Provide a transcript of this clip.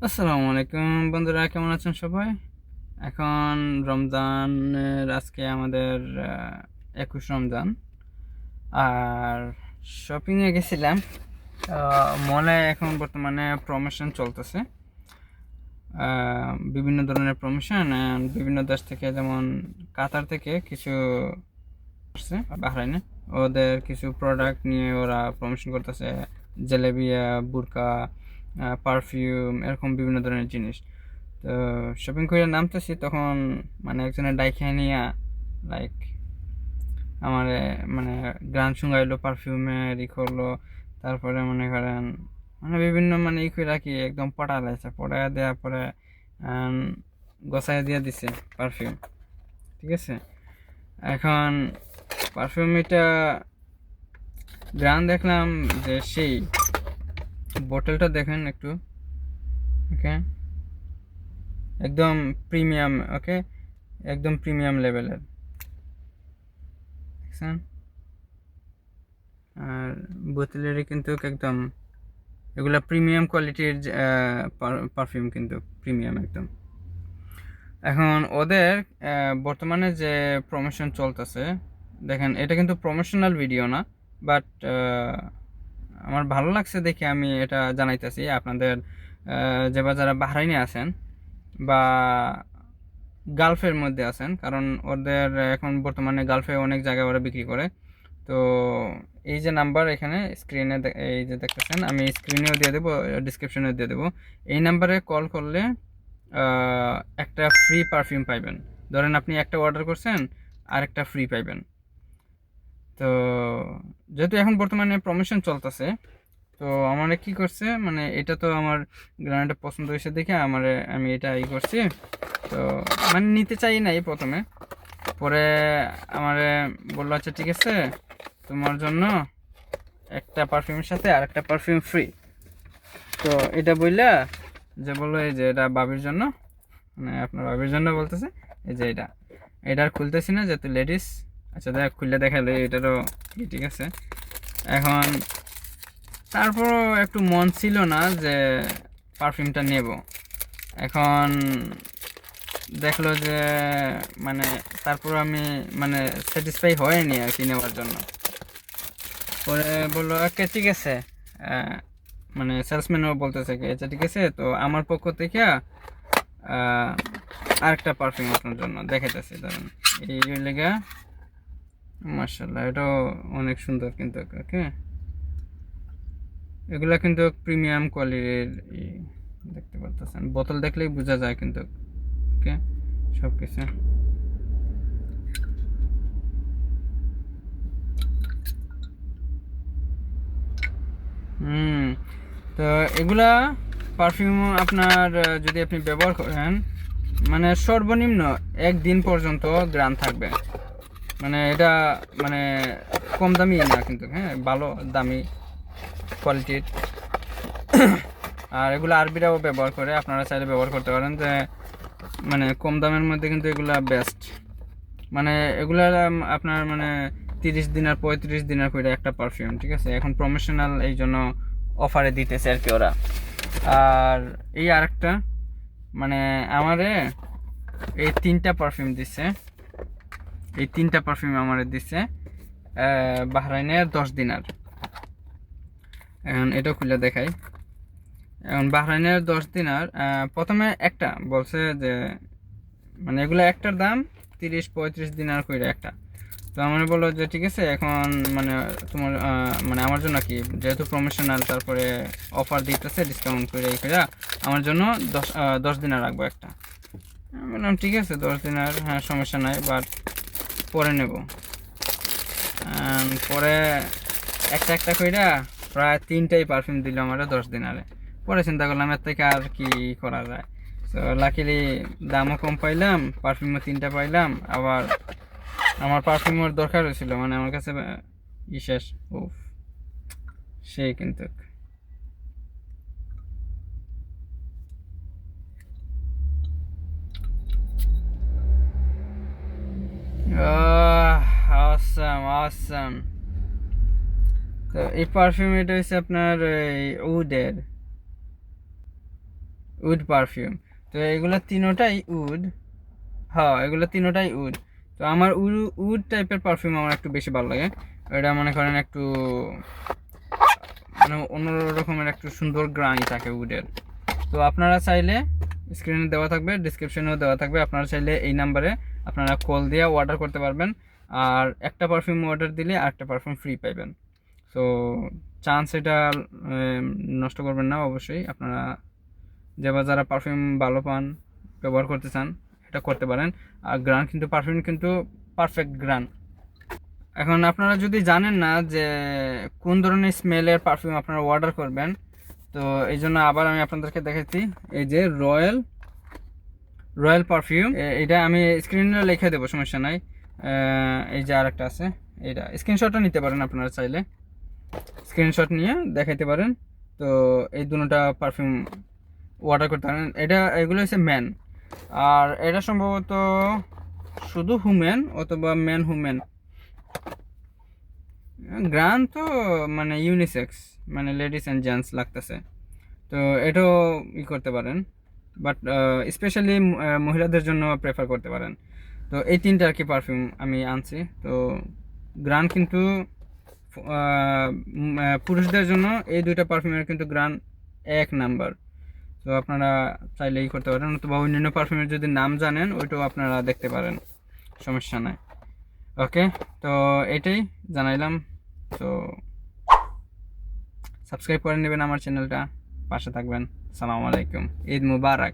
আসসালামু আলাইকুম বন্ধুরা, কেমন আছেন সবাই? এখন রমজানের আজকে আমাদের 21 রমজান। আর শপিংয়ে গেছিলাম। মলে এখন বর্তমানে প্রমোশন চলতেছে। বিভিন্ন ধরনের প্রমোশন বিভিন্ন দেশ থেকে, যেমন কাতার থেকে কিছু আসছে বাহরাইনে। ওদের কিছু প্রোডাক্ট নিয়ে ওরা প্রমোশন করতেছে, জেলেবিয়া, বুরকা, পারফিউম, এরকম বিভিন্ন ধরনের জিনিস। তো শপিং করে নামতেছি, তখন মানে একজনের ডাইকে নিয়ে লাইক আমার মানে গান শুঙ্গাইলো, পারফিউমের ই করলো। তারপরে মনে করেন মানে বিভিন্ন মানে ই করে রাখি, একদম পটা লাগছে, পটায় দেওয়ার পরে গোছায় দিয়ে দিছে পারফিউম। ঠিক আছে, এখন পারফিউম এটা গ্রান দেখলাম যে সেই বোতলটা দেখেন একটু। ওকে, একদম প্রিমিয়াম। ওকে, একদম প্রিমিয়াম লেভেলের দেখছেন। আর বোতলেরই কিন্তু একদম এগুলা প্রিমিয়াম কোয়ালিটির পারফিউম, কিন্তু প্রিমিয়াম একদম। এখন ওদের বর্তমানে যে প্রমোশন চলতেছে, দেখেন এটা কিন্তু প্রমোশনাল ভিডিও না, বাট আমার ভালো লাগছে দেখে আমি এটা জানাইতেছি আপনাদের। যে বা যারা বাহরাইনে আছেন বা গালফের মধ্যে আছেন, কারণ ওদের এখন বর্তমানে গালফে অনেক জায়গায় ওরা বিক্রি করে। তো এই যে নাম্বার এখানে স্ক্রিনে এই যে দেখতেছেন, আমি স্ক্রিনেও দিয়ে দেবো, ডিসক্রিপশনেও দিয়ে দেবো। এই নাম্বারে কল করলে একটা ফ্রি পারফিউম পাইবেন। ধরেন আপনি একটা অর্ডার করছেন, আর একটা ফ্রি পাইবেন। তো যেহেতু এখন বর্তমানে প্রমোশন চলতেছে, তো আমার কি করছে, মানে এটা তো আমার গ্রানাটা পছন্দ হয়েছে দেখে আমি এটা করছি। তো মানে নিতে চাই নাই প্রথমে, পরে আমারে বললো আচ্ছা ঠিক আছে, তোমার জন্য একটা পারফিউমের সাথে আর একটা পারফিউম ফ্রি। তো এটা বললা যে বললো এই যে এটা বাবির জন্য, মানে আপনার বাবির জন্য বলতেছে। এই যে এটা আর খুলতেছি না, যেহেতু লেডিস। আচ্ছা দেখ, খুললে দেখালে এটারও ঠিক আছে। এখন তারপরও একটু মন ছিল না যে পারফিউমটা নেব। এখন দেখলো যে মানে তারপর আমি মানে স্যাটিসফাই হয়নি আর কি নেওয়ার জন্য। পরে বললো ওকে ঠিক আছে, আহ, মানে সেলসম্যানও বলতেছে কি আচ্ছা ঠিক আছে, তো আমার পক্ষ থেকে আরেকটা পারফিউম আপনার জন্য দেখাইতেছি। ধরেন এই লেগা, মার্শাল্লাহ, এটাও অনেক সুন্দর কিন্তু। ওকে, এগুলা কিন্তু প্রিমিয়াম কোয়ালিটির, দেখতে পারতেছেন, বোতল দেখলেই বোঝা যায় কিন্তু। ওকে, সব কিছু। হুম, তো এগুলা পারফিউম আপনার যদি আপনি ব্যবহার করেন, মানে সর্বনিম্ন একদিন পর্যন্ত গ্রান থাকবে। মানে এটা মানে কম দামি না কিন্তু, হ্যাঁ ভালো দামি কোয়ালিটির। আর এগুলো আরবিরাও ব্যবহার করে, আপনারা চাইলে ব্যবহার করতে পারেন। যে মানে কম দামের মধ্যে কিন্তু এগুলা বেস্ট। মানে এগুলা আপনার মানে 30 দিন আর 35 দিনের করে একটা পারফিউম। ঠিক আছে, এখন প্রমোশনাল এই জন্য অফারে দিতেছে আর কি ওরা। আর এই আরেকটা মানে আমারে এই তিনটা পারফিউম দিচ্ছে, এই তিনটা পারফিউম আমারে দিচ্ছে বাহরাইনের 10 দিনার। এখন এটা খুলে দেখাই। এখন বাহরাইনের 10 দিনার প্রথমে একটা বলছে যে মানে এগুলো একটার দাম 30-35 দিনার করে একটা। তো আমার বললো যে ঠিক আছে, এখন মানে তোমার মানে আমার জন্য কি, যেহেতু প্রমোশনাল, তারপরে অফার দিতেছে ডিসকাউন্ট করে এই করে, আমার জন্য 10 দিনার রাখবো একটা। আমি বললাম ঠিক আছে 10 দিনার, হ্যাঁ সমস্যা নাই, বাট পরে নেব। পরে একটা একটা কইরা প্রায় তিনটাই পারফিউম দিল আমার 10 দিনারে। পরে চিন্তা করলাম এর থেকে আর কি করা যায়। তো লাকিলি দামও কম পাইলাম, পারফিউমও তিনটা পাইলাম। আবার আমার পারফিউমের দরকার হয়েছিল, মানে আমার কাছে শেষ। উফ, সেই কিন্তু আসাম আসাম। তো এই পারফিউম এটা হচ্ছে আপনার উডের, উড পারফিউম। তো এগুলো তিনোটাই উড, হ্যাঁ এগুলো তিনোটাই উড। তো আমার উড টাইপের পারফিউম আমার একটু বেশি ভালো লাগে। এটা মনে করেন একটু মানে অন্য রকমের একটু সুন্দর গ্রানি থাকে উডের। তো আপনারা চাইলে স্ক্রিনে দেওয়া থাকবে, ডিসক্রিপশনেও দেওয়া থাকবে, আপনারা চাইলে এই নাম্বারে আপনারা কল দিয়ে অর্ডার করতে পারবেন। আর একটা পারফিউম অর্ডার দিলে আরেকটা পারফিউম ফ্রি পাইবেন। তো চান্স এটা নষ্ট করবেন না অবশ্যই। আপনারা যারা পারফিউম ভালো পান, ব্যবহার করতে চান, এটা করতে পারেন। আর গ্রান কিন্তু পারফিউম কিন্তু পারফেক্ট গ্রান। এখন আপনারা যদি জানেন না যে কোন ধরনের স্মেলের পারফিউম আপনারা অর্ডার করবেন, তো এই জন্য আবার আমি আপনাদেরকে দেখাচ্ছি। এই যে রয়্যাল পারফিউম, এটা আমি স্ক্রিনে লিখে দেবো, সমস্যা নাই। এই যে আরেকটা আছে, এটা স্ক্রিনশটও নিতে পারেন আপনারা চাইলে, স্ক্রিনশট নিয়ে দেখাইতে পারেন। তো এই দুটোটা পারফিউম অর্ডার করতে পারেন। এগুলো হচ্ছে ম্যান, আর এটা সম্ভবত শুধু হুমেন অথবা ম্যান হুমেন। গ্রান তো মানে ইউনিসেক্স, মানে লেডিস অ্যান্ড জেন্টস লাগতেছে। তো এটাও করতে পারেন, বাট স্পেশালি মহিলাদের জন্য প্রেফার করতে পারেন। তো এই তিনটা আর কি পারফিউম আমি আনছি। তো গ্রান কিন্তু পুরুষদের জন্য এই দুইটা পারফিউমের কিন্তু গ্রান 1 নাম্বার। তো আপনারা চাইলে করতে পারেন, অথবা অন্যান্য পারফিউমের যদি নাম জানেন ওইটাও আপনারা দেখতে পারেন, সমস্যা নাই। ওকে, তো এটাই জানাইলাম। তো সাবস্ক্রাইব করে নেবেন আমার চ্যানেলটা, পাশে থাকবেন। সালামু আলাইকুম, ঈদ মুবারক।